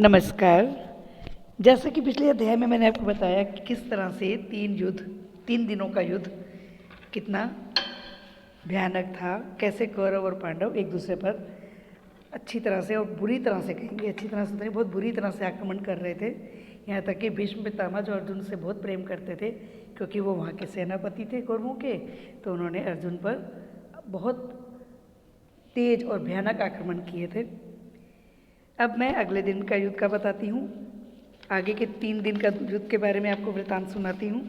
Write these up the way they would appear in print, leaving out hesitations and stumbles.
नमस्कार। जैसा कि पिछले अध्याय में मैंने आपको बताया कि किस तरह से 3 दिनों का युद्ध कितना भयानक था, कैसे कौरव और पांडव एक दूसरे पर अच्छी तरह से और बुरी तरह से, कहेंगे अच्छी तरह से नहीं, बहुत बुरी तरह से आक्रमण कर रहे थे। यहाँ तक कि भीष्म पितामह जो अर्जुन से बहुत प्रेम करते थे, क्योंकि वो वहाँ के सेनापति थे कौरवों के, तो उन्होंने अर्जुन पर बहुत तेज और भयानक आक्रमण किए थे। अब मैं अगले दिन का युद्ध का बताती हूँ, आगे के 3 दिन का युद्ध के बारे में आपको वृतांत सुनाती हूँ।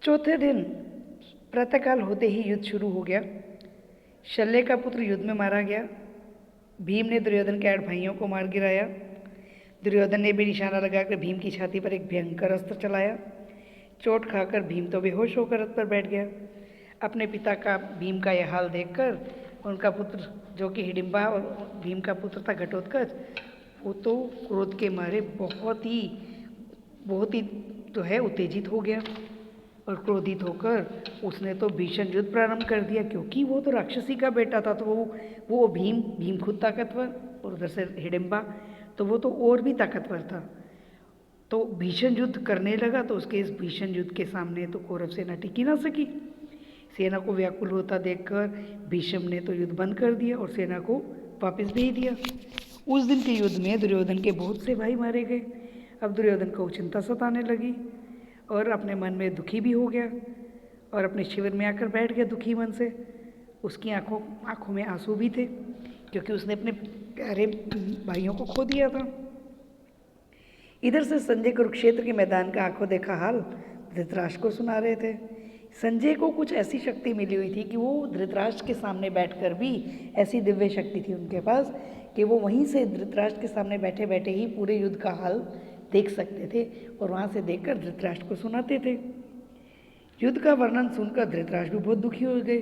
चौथे दिन प्रातःकाल होते ही युद्ध शुरू हो गया। शल्य का पुत्र युद्ध में मारा गया। भीम ने दुर्योधन के 8 भाइयों को मार गिराया। दुर्योधन ने भी निशाना लगाकर भीम की छाती पर एक भयंकर अस्त्र चलाया। चोट खाकर भीम तो बेहोश होकर रथ पर बैठ गया। अपने पिता का भीम का यह हाल देखकर उनका पुत्र जो कि हिडिंबा और भीम का पुत्र था घटोत्कच, वो तो क्रोध के मारे बहुत ही जो है उत्तेजित हो गया और क्रोधित होकर उसने तो भीषण युद्ध प्रारंभ कर दिया, क्योंकि वो तो राक्षसी का बेटा था। तो वो भीम खुद ताकतवर और उधर से हिडिंबा तो वो तो और भी ताकतवर था। तो भीषण युद्ध करने लगा। तो उसके इस भीषण युद्ध के सामने तो कौरव सेना टिकी ना सकी। सेना को व्याकुल होता देखकर भीष्म ने तो युद्ध बंद कर दिया और सेना को वापस भेज दिया। उस दिन के युद्ध में दुर्योधन के बहुत से भाई मारे गए। अब दुर्योधन को चिंता सताने लगी और अपने मन में दुखी भी हो गया और अपने शिविर में आकर बैठ गया दुखी मन से। उसकी आंखों में आंसू भी थे, क्योंकि उसने अपने प्यारे भाइयों को खो दिया था। इधर से संजय कुरुक्षेत्र के मैदान का आंखों देखा हाल धृतराष्ट्र को सुना रहे थे। संजय को कुछ ऐसी शक्ति मिली हुई थी कि वो धृतराष्ट्र के सामने बैठकर भी, ऐसी दिव्य शक्ति थी उनके पास कि वो वहीं से धृतराष्ट्र के सामने बैठे बैठे ही पूरे युद्ध का हाल देख सकते थे और वहाँ से देखकर धृतराष्ट्र को सुनाते थे। युद्ध का वर्णन सुनकर धृतराष्ट्र भी बहुत दुखी हो गए।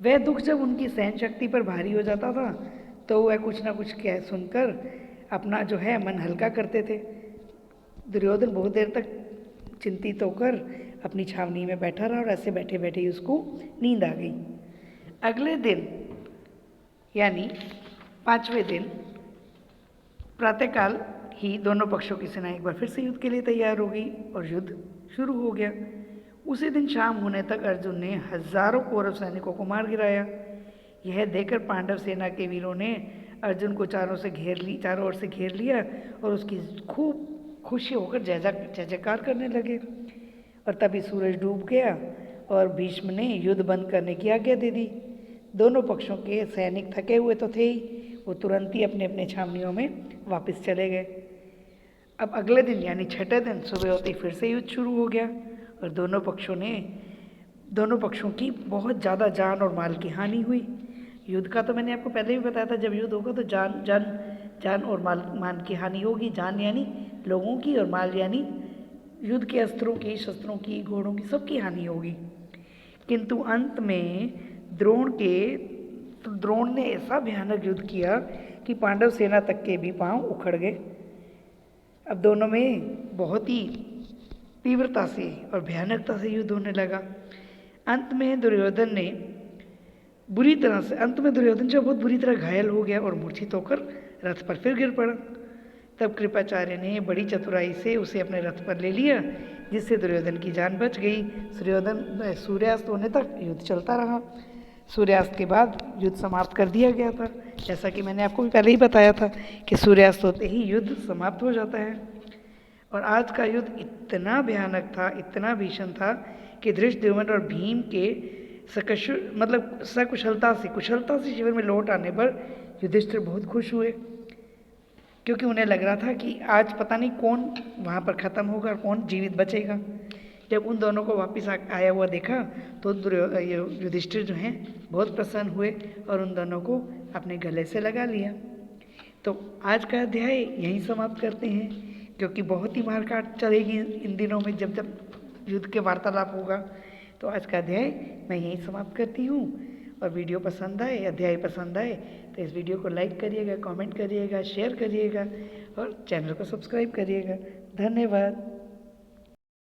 वह दुख जब उनकी सहन शक्ति पर भारी हो जाता था तो वह कुछ ना कुछ कह सुनकर अपना जो है मन हल्का करते थे। दुर्योधन बहुत देर तक चिंतित होकर अपनी छावनी में बैठा रहा और ऐसे बैठे बैठे ही उसको नींद आ गई। अगले दिन यानी 5वें दिन प्रातःकाल ही दोनों पक्षों की सेना एक बार फिर से युद्ध के लिए तैयार हो गई और युद्ध शुरू हो गया। उसी दिन शाम होने तक अर्जुन ने हजारों कौरव सैनिकों को मार गिराया। यह देखकर पांडव सेना के वीरों ने अर्जुन को चारों ओर से घेर लिया और उसकी खूब खुशी होकर जय जयकार करने लगे। और तभी सूरज डूब गया और भीष्म ने युद्ध बंद करने की आज्ञा दे दी। दोनों पक्षों के सैनिक थके हुए तो थे ही, वो तुरंत ही अपने अपने छावनियों में वापस चले गए। अब अगले दिन यानी 6ठे दिन सुबह होते ही फिर से युद्ध शुरू हो गया और दोनों पक्षों की बहुत ज़्यादा जान और माल की हानि हुई। युद्ध का तो मैंने आपको पहले भी बताया था, जब युद्ध होगा तो जान और माल की हानि होगी। जान यानी लोगों की और माल यानी युद्ध के अस्त्रों की, शस्त्रों की, घोड़ों की, सबकी हानि होगी। किंतु अंत में द्रोण ने ऐसा भयानक युद्ध किया कि पांडव सेना तक के भी पांव उखड़ गए। अब दोनों में बहुत ही तीव्रता से और भयानकता से युद्ध होने लगा। अंत में दुर्योधन जो बहुत बुरी तरह घायल हो गया और मूर्छित होकर रथ पर फिर गिर पड़ा। तब कृपाचार्य ने बड़ी चतुराई से उसे अपने रथ पर ले लिया, जिससे दुर्योधन की जान बच गई। सूर्यास्त होने तक युद्ध चलता रहा। सूर्यास्त के बाद युद्ध समाप्त कर दिया गया था। जैसा कि मैंने आपको भी पहले ही बताया था कि सूर्यास्त होते ही युद्ध समाप्त हो जाता है। और आज का युद्ध इतना भयानक था, इतना भीषण था कि धृष्टद्युम्न और भीम के कुशलता से शिविर में लौट आने पर युधिष्ठिर बहुत खुश हुए, क्योंकि उन्हें लग रहा था कि आज पता नहीं कौन वहाँ पर ख़त्म होगा और कौन जीवित बचेगा। जब उन दोनों को वापस आया हुआ देखा तो युधिष्ठिर जो हैं बहुत प्रसन्न हुए और उन दोनों को अपने गले से लगा लिया। तो आज का अध्याय यहीं समाप्त करते हैं, क्योंकि बहुत ही मारकाट चलेगी इन दिनों में जब युद्ध के वार्तालाप होगा। तो आज का अध्याय मैं यहीं समाप्त करती हूँ। और वीडियो पसंद आए, अध्याय पसंद आए तो इस वीडियो को लाइक करिएगा, कमेंट करिएगा, शेयर करिएगा और चैनल को सब्सक्राइब करिएगा। धन्यवाद।